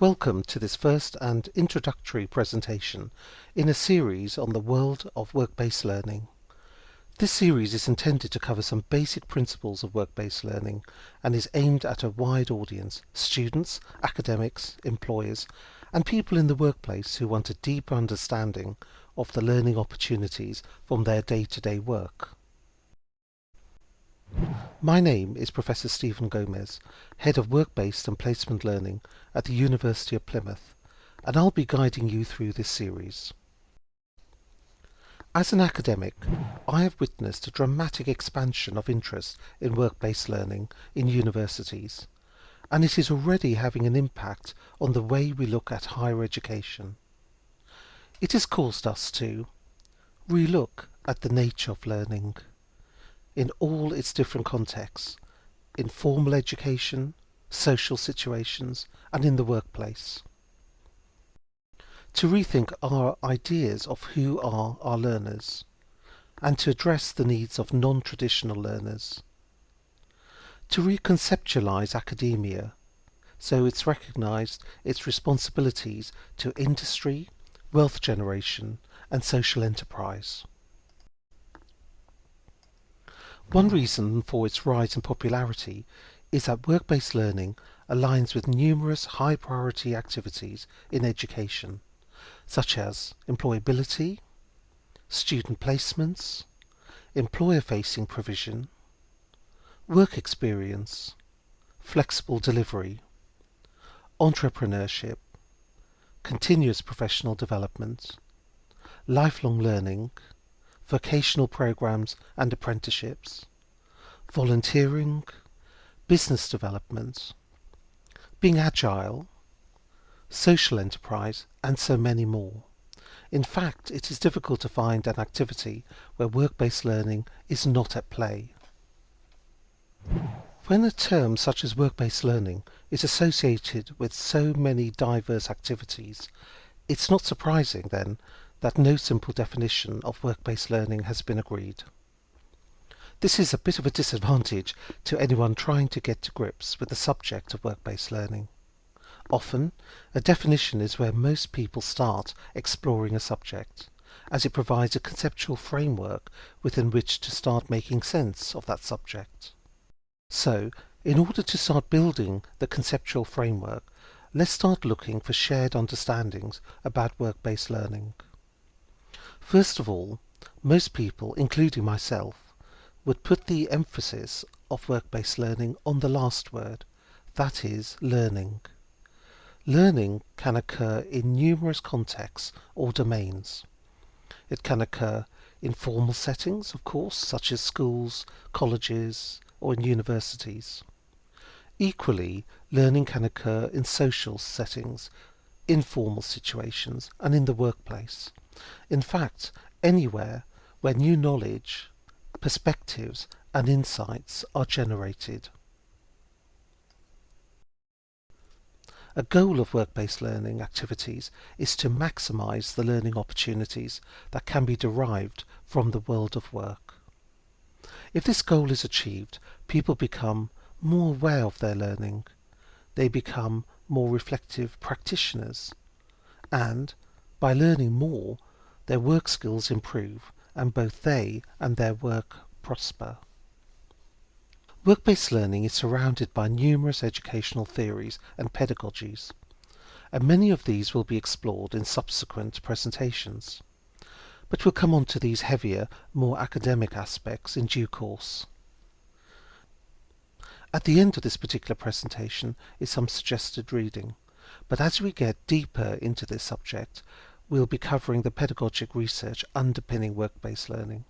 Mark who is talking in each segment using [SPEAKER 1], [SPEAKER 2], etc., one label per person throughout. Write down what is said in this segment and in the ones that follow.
[SPEAKER 1] Welcome to this first and introductory presentation in a series on the world of work-based learning. This series is intended to cover some basic principles of work-based learning and is aimed at a wide audience: students, academics, employers, and people in the workplace who want a deeper understanding of the learning opportunities from their day-to-day work. My name is Professor Stephen Gomez, Head of Work-Based and Placement Learning at the University of Plymouth, and I'll be guiding you through this series. As an academic, I have witnessed a dramatic expansion of interest in work-based learning in universities, and it is already having an impact on the way we look at higher education. It has caused us to relook at the nature of learning in all its different contexts, in formal education, social situations, and in the workplace. To rethink our ideas of who are our learners, and to address the needs of non-traditional learners. To reconceptualize academia, so it's recognized its responsibilities to industry, wealth generation, and social enterprise. One reason for its rise in popularity is that work-based learning aligns with numerous high-priority activities in education, such as employability, student placements, employer-facing provision, work experience, flexible delivery, entrepreneurship, continuous professional development, lifelong learning, vocational programs and apprenticeships, volunteering, business development, being agile, social enterprise, and so many more. In fact, it is difficult to find an activity where work-based learning is not at play. When a term such as work-based learning is associated with so many diverse activities, it's not surprising then that no simple definition of work-based learning has been agreed. This is a bit of a disadvantage to anyone trying to get to grips with the subject of work-based learning. Often, a definition is where most people start exploring a subject, as it provides a conceptual framework within which to start making sense of that subject. So, in order to start building the conceptual framework, let's start looking for shared understandings about work-based learning. First of all, most people, including myself, would put the emphasis of work-based learning on the last word, that is, learning. Learning can occur in numerous contexts or domains. It can occur in formal settings, of course, such as schools, colleges, or in universities. Equally, learning can occur in social settings, informal situations, and in the workplace. In fact, anywhere where new knowledge, perspectives, and insights are generated. A goal of work-based learning activities is to maximize the learning opportunities that can be derived from the world of work. If this goal is achieved, people become more aware of their learning, they become more reflective practitioners, and by learning more, their work skills improve, and both they and their work prosper. Work-based learning is surrounded by numerous educational theories and pedagogies, and many of these will be explored in subsequent presentations. But we'll come on to these heavier, more academic aspects in due course. At the end of this particular presentation is some suggested reading, but as we get deeper into this subject, we'll be covering the pedagogic research underpinning work-based learning.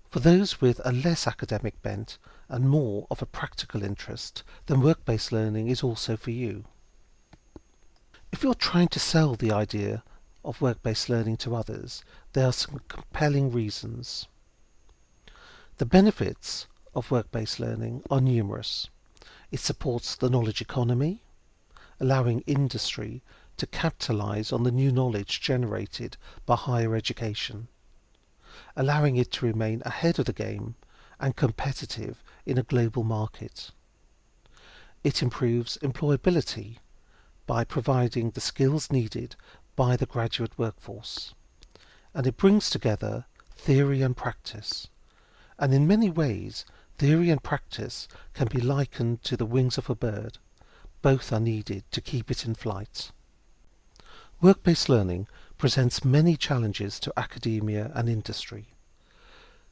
[SPEAKER 1] For those with a less academic bent and more of a practical interest, then work-based learning is also for you. If you're trying to sell the idea of work-based learning to others, there are some compelling reasons. The benefits of work-based learning are numerous. It supports the knowledge economy, allowing industry to capitalize on the new knowledge generated by higher education, allowing it to remain ahead of the game and competitive in a global market. It improves employability by providing the skills needed by the graduate workforce. And it brings together theory and practice. And in many ways, theory and practice can be likened to the wings of a bird. Both are needed to keep it in flight. Work-based learning presents many challenges to academia and industry.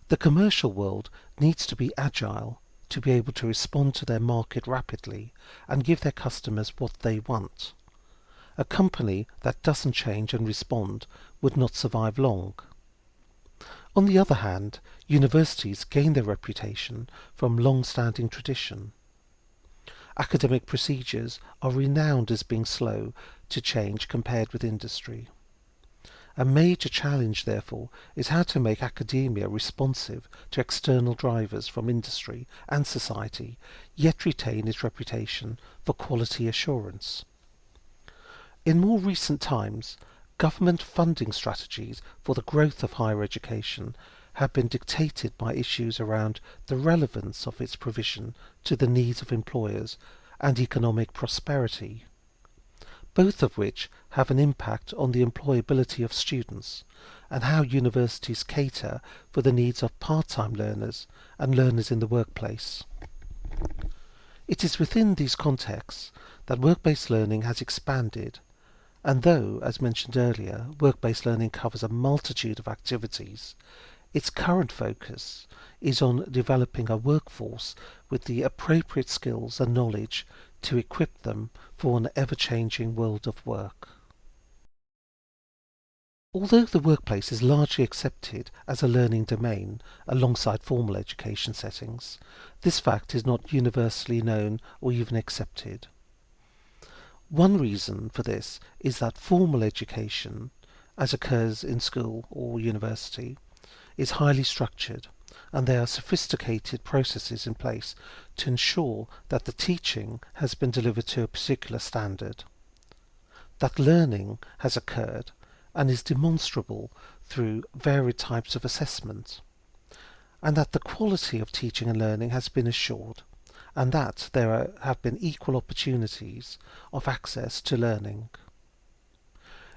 [SPEAKER 1] The commercial world needs to be agile to be able to respond to their market rapidly and give their customers what they want. A company that doesn't change and respond would not survive long. On the other hand, universities gain their reputation from long-standing tradition. Academic procedures are renowned as being slow to change compared with industry. A major challenge, therefore, is how to make academia responsive to external drivers from industry and society, yet retain its reputation for quality assurance. In more recent times, government funding strategies for the growth of higher education have been dictated by issues around the relevance of its provision to the needs of employers and economic prosperity, both of which have an impact on the employability of students and how universities cater for the needs of part-time learners and learners in the workplace. It is within these contexts that work-based learning has expanded, and though, as mentioned earlier, work-based learning covers a multitude of activities, its current focus is on developing a workforce with the appropriate skills and knowledge to equip them for an ever-changing world of work. Although the workplace is largely accepted as a learning domain alongside formal education settings, this fact is not universally known or even accepted. One reason for this is that formal education, as occurs in school or university, is highly structured, and there are sophisticated processes in place to ensure that the teaching has been delivered to a particular standard, that learning has occurred and is demonstrable through varied types of assessment, and that the quality of teaching and learning has been assured, and that there have been equal opportunities of access to learning.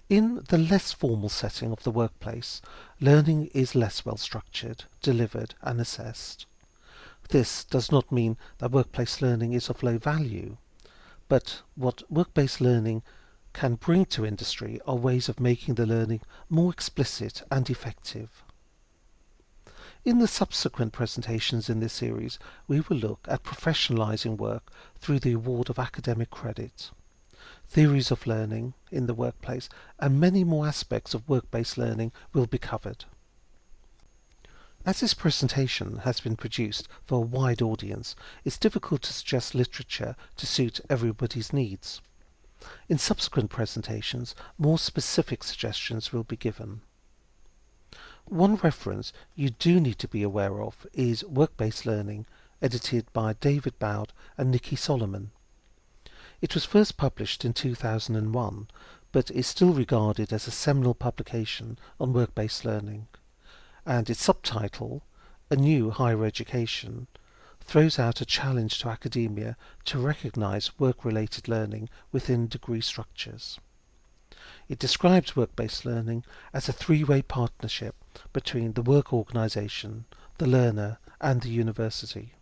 [SPEAKER 1] In the less formal setting of the workplace, learning is less well structured, delivered and assessed. This does not mean that workplace learning is of low value, but what work-based learning can bring to industry are ways of making the learning more explicit and effective. In the subsequent presentations in this series, we will look at professionalizing work through the award of academic credit, theories of learning in the workplace, and many more aspects of work-based learning will be covered. As this presentation has been produced for a wide audience, it's difficult to suggest literature to suit everybody's needs. In subsequent presentations, more specific suggestions will be given. One reference you do need to be aware of is Work-Based Learning, edited by David Bowd and Nikki Solomon. It was first published in 2001, but is still regarded as a seminal publication on work-based learning, and its subtitle, A New Higher Education, throws out a challenge to academia to recognise work-related learning within degree structures. It describes work-based learning as a three-way partnership between the work organisation, the learner and the university.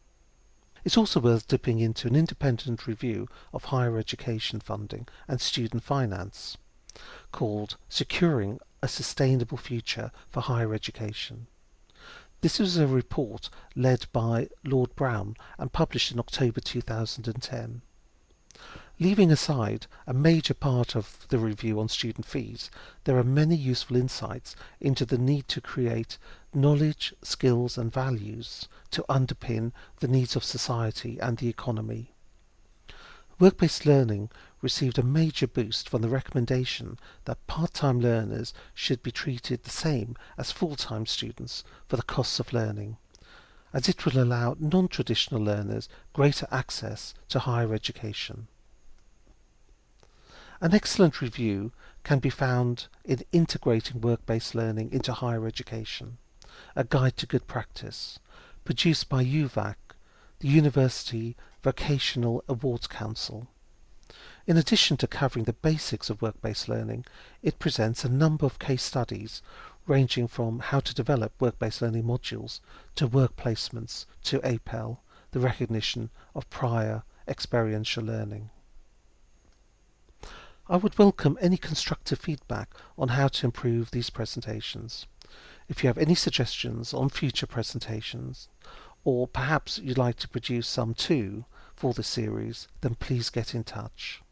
[SPEAKER 1] It's also worth dipping into an independent review of higher education funding and student finance, called Securing a Sustainable Future for Higher Education. This is a report led by Lord Brown and published in October 2010. Leaving aside a major part of the review on student fees, there are many useful insights into the need to create knowledge, skills and values to underpin the needs of society and the economy. Work-based learning received a major boost from the recommendation that part-time learners should be treated the same as full-time students for the costs of learning, as it will allow non-traditional learners greater access to higher education. An excellent review can be found in Integrating Work-Based Learning into Higher Education, a Guide to Good Practice, produced by UVAC, the University Vocational Awards Council. In addition to covering the basics of work-based learning, it presents a number of case studies ranging from how to develop work-based learning modules to work placements to APEL, the recognition of prior experiential learning. I would welcome any constructive feedback on how to improve these presentations. If you have any suggestions on future presentations, or perhaps you'd like to produce some too for the series, then please get in touch.